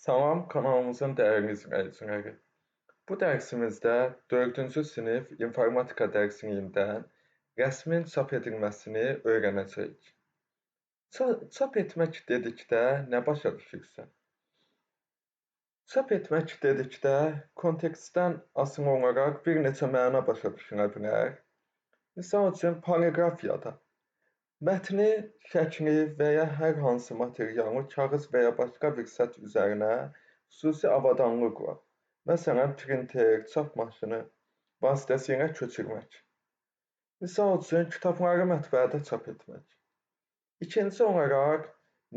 Salam, kanalımızın dəyərli izləyiciləri. Bu dərsimizdə 4-cü sinif informatika dərsindən rəsmin çap edilməsini öyrənəcəyik. Çap etmək dedikdə nə başa düşürsən? Çap etmək dedikdə kontekstdən asılı olaraq bir neçə məna başa düşülə bilər. Misal üçün, poliqrafiyada mətni, şəkli və ya hər hansı materialı kağız və ya başqa bir səthi üzərinə xüsusi avadanlıqla, məsələn, printer, çap maşını vasitəsilə köçürmək. Misal üçün, kitabları mətbəədə çap etmək. İkinci olaraq,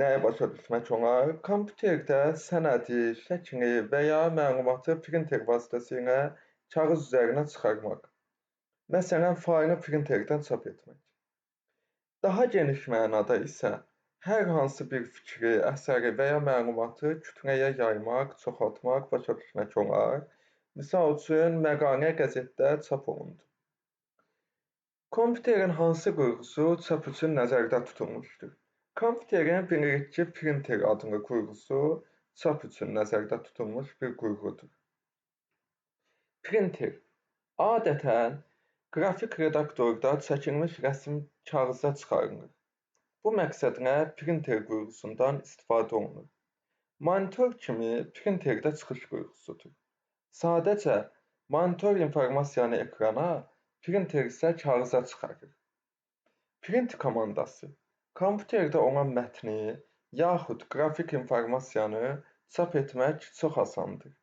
nəyə başa düşmək olar? Kompüterdə sənədi, şəkli və ya məlumatı printer vasitəsilə kağız üzərinə çıxarmaq. Məsələn, faylı printerdən çap etmək. Daha geniş mənada isə hər hansı bir fikri, əsəri və ya məlumatı kütləyə yaymaq, çoxaltmaq, başa düşmək olar. Misal üçün, məqalə qəzetdə çap olundu. Kompüterin hansı qurğusu çap üçün nəzərdə tutulmuşdur? Kompüterin bilirik ki, printer adlı qurğusu çap üçün nəzərdə tutulmuş bir qurğudur. Printer adətən qrafik redaktorda çəkilmiş rəsm kağıza çıxarılır. Bu məqsədlə printer qurğusundan istifadə olunur. Monitor kimi printer də çıxış qurğusudur. Sadəcə monitor informasiyanı ekrana, printer isə kağıza çıxarır. Print komandası kompüterdə olan mətni yaxud qrafik informasiyanı çap etmək çox asandır.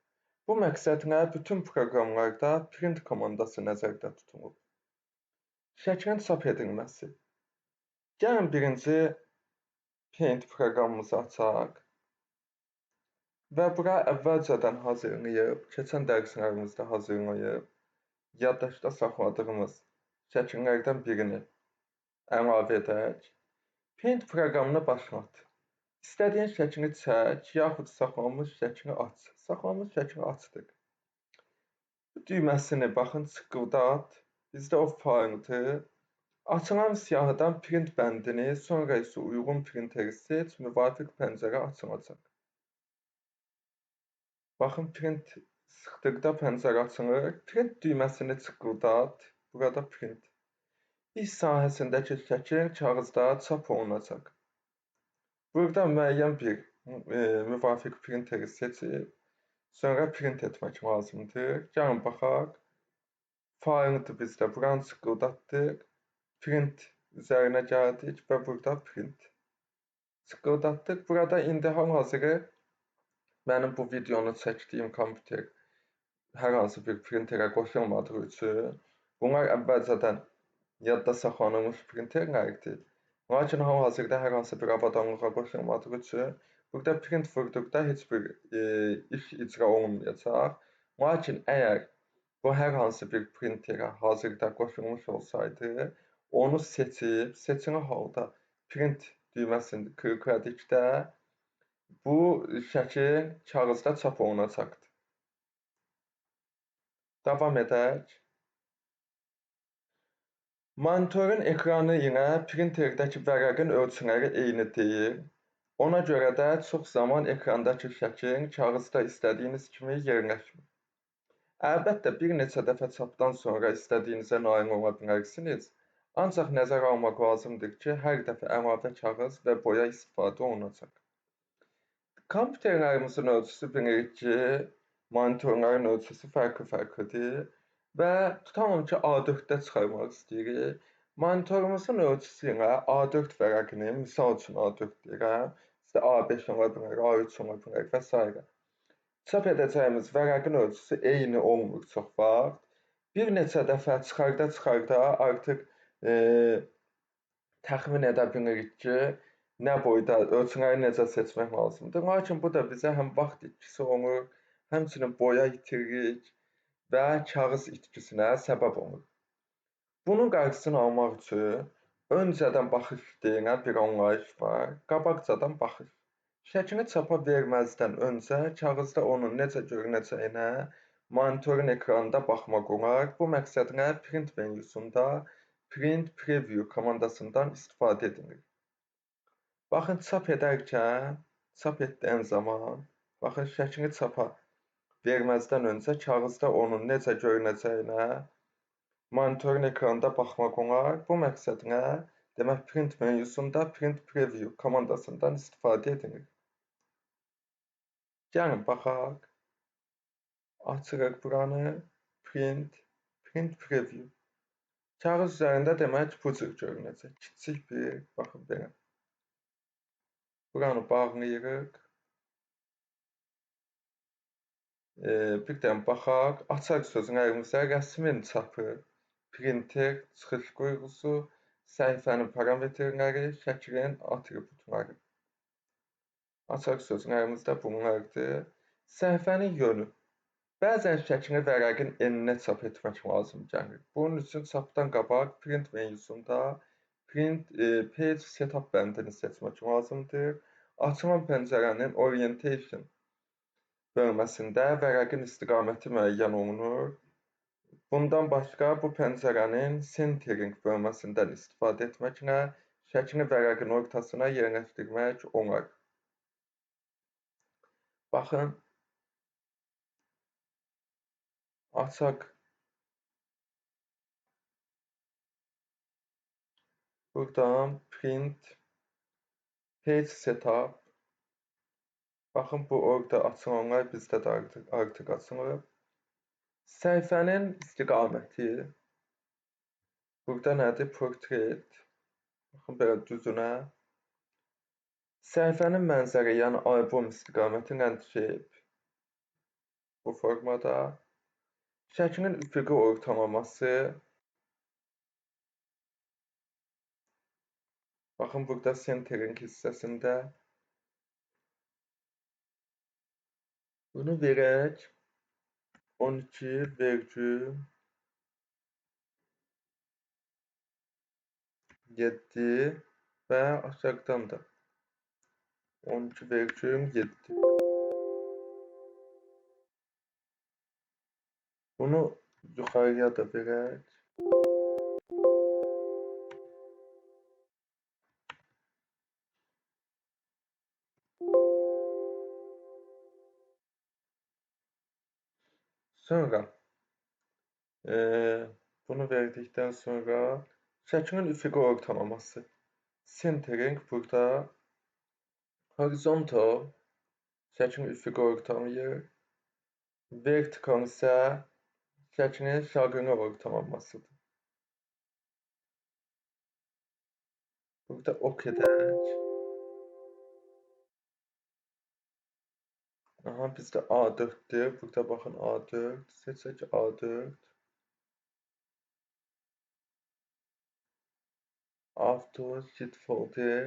Bu məqsədlə bütün proqramlarda print komandası nəzərdə tutulur. Şəklin çap edilməsi. Gəlin birinci Paint proqramımızı açaq və bura əvvəlcədən hazırlayıb, keçən dərslərimizdə hazırlayıb, yaddaşda saxladığımız şəkillərdən birini əlavə edək. Paint proqramını başlat. İstədiyin şəkli çək, yaxud saxlanmış şəkli aç. Saxlanmış şəkli açdıq. Bu düyməsini baxın çıqqıldat. Bizdə o fayldır. Açılan siyahıdan print bəndini, sonra isə uyğun printeri seç, müvafiq pəncərə açılacaq. Baxın, print sıxdıqda pəncərə açılır. Print düyməsini çıqqıldat. Burada print. İş sahəsindəki şəkil kağızda çap olunacaq. Burada müəyyən bir müvafiq printeri seçib, sonra print etmək lazımdır. Gəlin baxaq. Fayldır bizdə. Buranı çıqqıldatdıq. Print üzərinə gəldik və burada print. Çıqqıldatdıq. Burada indi hal-hazırda mənim bu videonu çəkdiyim kompüter hər hansı bir printerə qoşulmadığı üçün bunlar əvvəlcədən yadda saxlanılmış printerlərdir. Lakin hal-hazırda hər hansı bir avadanlığa qoşulmadığı üçün burada print vurduqda heç bir iş icra olunmayacaq. Lakin əgər bu hər hansı bir printerə hazırda qoşulmuş olsaydı, onu seçib, seçili halda print düyməsini klikledikdə bu şəkil kağızda çap olunacaqdır. Davam edək. Monitorun ekranı ilə printerdəki vərəqin ölçüləri eyni deyil. Ona görə də çox zaman ekrandakı şəkil kağızda istədiyiniz kimi yerləşmir. Əlbəttə, bir neçə dəfə çapdan sonra istədiyinizə nail ola bilərsiniz. Ancaq nəzərə almaq lazımdır ki, hər dəfə əlavə kağız və boya istifadə olunacaq. Kompüterlərimizin ölçüsü bilirik ki, monitorların ölçüsü fərqli-fərqlidir. Və tutalım ki, A4-də çıxarmaq istəyirik. Monitorumuzun ölçüsü ilə A4 vərəqini, misal üçün A4 deyirəm, A5 ola bilər, A3 ola bilər və s. Çap edəcəyimiz vərəqin ölçüsü eyni olmur çox vaxt. Bir neçə dəfə çıxarda artıq təxmin edə bilirik ki, nə boyda ölçüləri necə seçmək lazımdır. Lakin bu da bizə həm vaxt itkisi olur, həmçinin boya itiririk və kağız itkisinə səbəb olur. Bunun qarşısını almaq üçün öncədən baxış deyilən bir anlayış var. Qabaqcadan baxış. Şəklini çapa verməzdən öncə kağızda onun necə görünəcəyinə monitorun ekranında baxmaq olar. Bu məqsədlə print menüsündə print preview komandasından istifadə edilir. Baxın, çap edərkən, çap etdiyim zaman Baxın, şəklini çapa verməzdən öncə kağızda onun necə görünəcəyinə monitorun ekranında baxmaq olar. Bu məqsədlə demək print menüsündə print preview komandasından istifadə edilir. Gəlin baxaq. Açırıq buranı. Print preview. Kağız üzərində demək bu cür görünəcək. Kiçik bir, baxın belə. Buranı bağlayırıq. Birdən baxaq. Açar sözünün əlimizdə rəsmin çapı, printer, çıxış quyruğu, səhifənin parametrləri, şəklin atributları. Açar sözünün əlimizdə bunlardır. Səhifənin yönü. Bəzən şəklini vərəqin eninə çap etmək lazım gəlir. Bunun üçün çapdan qabaq print menüsündə print page setup bəndini seçmək lazımdır. Açılan pəncərənin orientation bölməsində vərəqin istiqaməti müəyyən olunur. Bundan başqa bu pəncərənin centering bölməsindən istifadə etməklə şəklini vərəqin ortasına yerləşdirmək olar. Baxın. Açaq. Buradan print page setup. Baxın, bu orada açılanlar bizdə də artıq açılıb. Səhifənin istiqaməti. Burada nədir? Portrait. Baxın, belə düzünə. Səhifənin mənzərə, yəni albom istiqaməti landscape. Bu formada. Şəklin üfüqi ortalaması. Baxın, burada centering hissəsində. Bunu verək. 12,7 və aşağıdan da 12,7. Bunu yuxarıya da verək. Sonra bunu verdikdən sonra şəklin üfüqi ortalaması. Centering burada. Horizontal şəklin üfüqi ortalayır. Vertical isə şəklin şaquli ortalamasıdır. Burada OK edək. Aha, bizdə A4'dür. Burada baxın A4. Seçək A4. Auto Sheet Folder.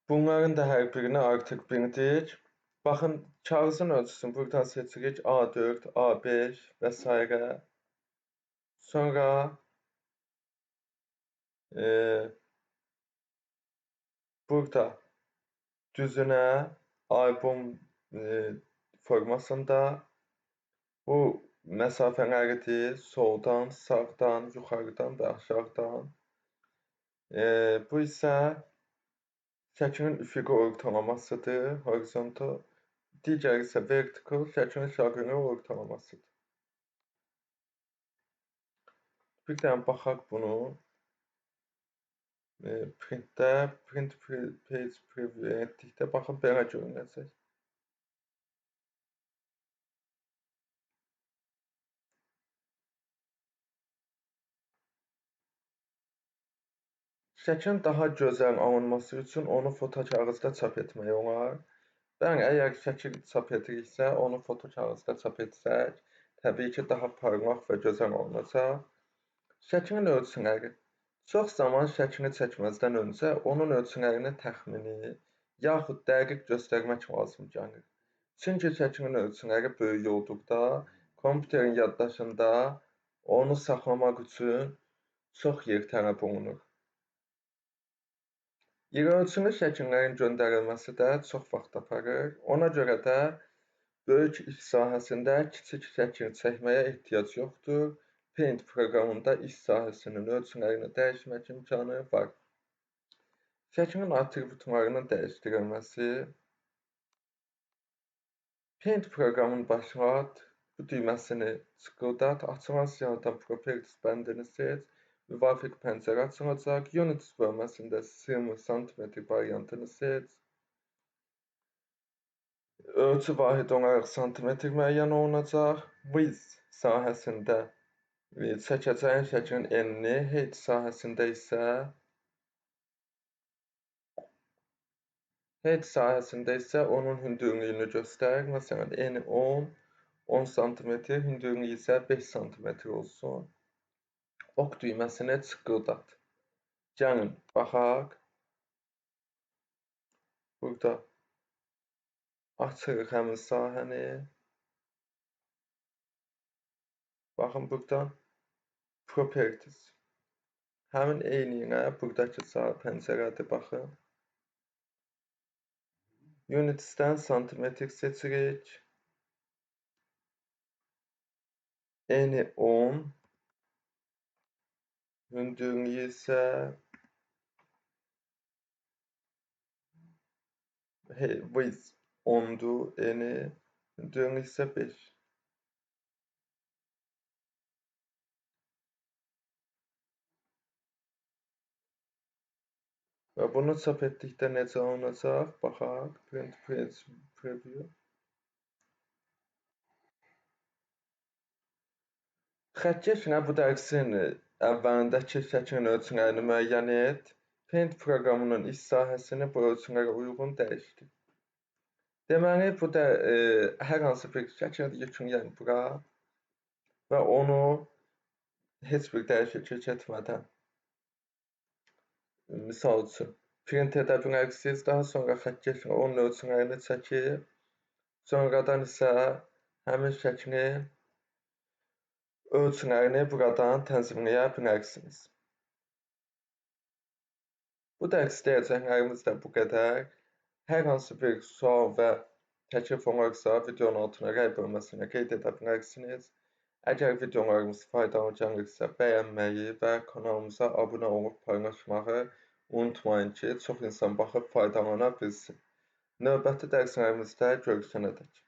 Bunların da hər birini artıq bildik. Baxın, kağızın ölçüsünü buradan seçirik. A4, A5 və s. Sonra burada düzünə albom formasında bu məsafələridir. Soldan, sağdan, yuxarıdan və aşağıdan. Bu isə şəklin üfüqi ortalamasıdır. Horizontal. Digəri isə vertical, şəklin şaquli ortalamasıdır. Bir dənə baxaq bunu. Printdə, print page preview etdikdə, baxın, belə görünəcək. Şəklin daha gözəl alınması üçün onu foto kağızda çap etmək olar. Bəli, əgər şəkil çap ediriksə, onu foto kağızda çap etsək, təbii ki, daha parlaq və gözəl olunacaq. Şəklin ölçüləri. Çox zaman şəklini çəkməzdən öncə onun ölçülərini təxmini, yaxud dəqiq göstərmək lazım gəlir. Çünki şəklin ölçüləri böyük olduqda, kompüterin yaddaşında onu saxlamaq üçün çox yer tələb olunur. İri ölçülü şəkillərin göndərilməsi də çox vaxt aparır. Ona görə də böyük iş sahəsində kiçik şəkil çəkməyə ehtiyac yoxdur. Paint proqramında iş sahəsinin ölçülərini dəyişmək imkanı var. Şəklin atributlarının dəyişdirilməsi. Paint proqramın başlat bu düyməsini sıqıldat, açılan siyahıdan Properties bəndini seç. Müvafiq pəncərə açılacaq. Units bölməsində 20 sm variantını seç. Ölçü vahidi olaraq santimetr müəyyən olunacaq. Width sahəsində çəkəcəyin şəklin enini, height sahəsində isə onun hündürlüyünü göstər. Məsələn, eni 10 sm, hündürlüyü isə 5 sm olsun. Ok düyməsini çıqqıldat. Gəlin, baxaq. Burada açırıq həmin sahəni. Baxın, buradan Properties. Həmin eyninə buradakı pəncərədir, baxın. Units'dən santimetr seçirik. Eni 10. Hündürlüyü isə width 10'dur, eni, hündürlüyü isə 5. Və bunu çap etdikdə necə olacaq? Baxaq, print preview. Xəttkeşlə bu dərsin əvvəlindəki şəklin ölçülərini müəyyən et. Paint proqramının iş sahəsini bu ölçülərə uyğun dəyişdir. Deməli, bu da hər hansı bir şəkil yükləyək bura və onu heç bir dəyişiklik etmədən, misal üçün, print edə bilərsiniz. Daha sonra xəttkeşlə onun ölçülərini çəkib, sonradan isə həmin şəklin ölçülərini buradan tənzimləyə bilərsiniz. Bu dərs deyəcəklərimiz də bu qədər. Hər hansı bir sual və təklif olarsa, videonun altına rəy bölməsinə qeyd edə bilərsiniz. Əgər videolarımız faydalı gəlirsə, bəyənməyi və kanalımıza abunə olub paylaşmağı unutmayın ki, çox insan baxıb faydalana bilsin. Növbəti dərslərimizdə görüşənədək.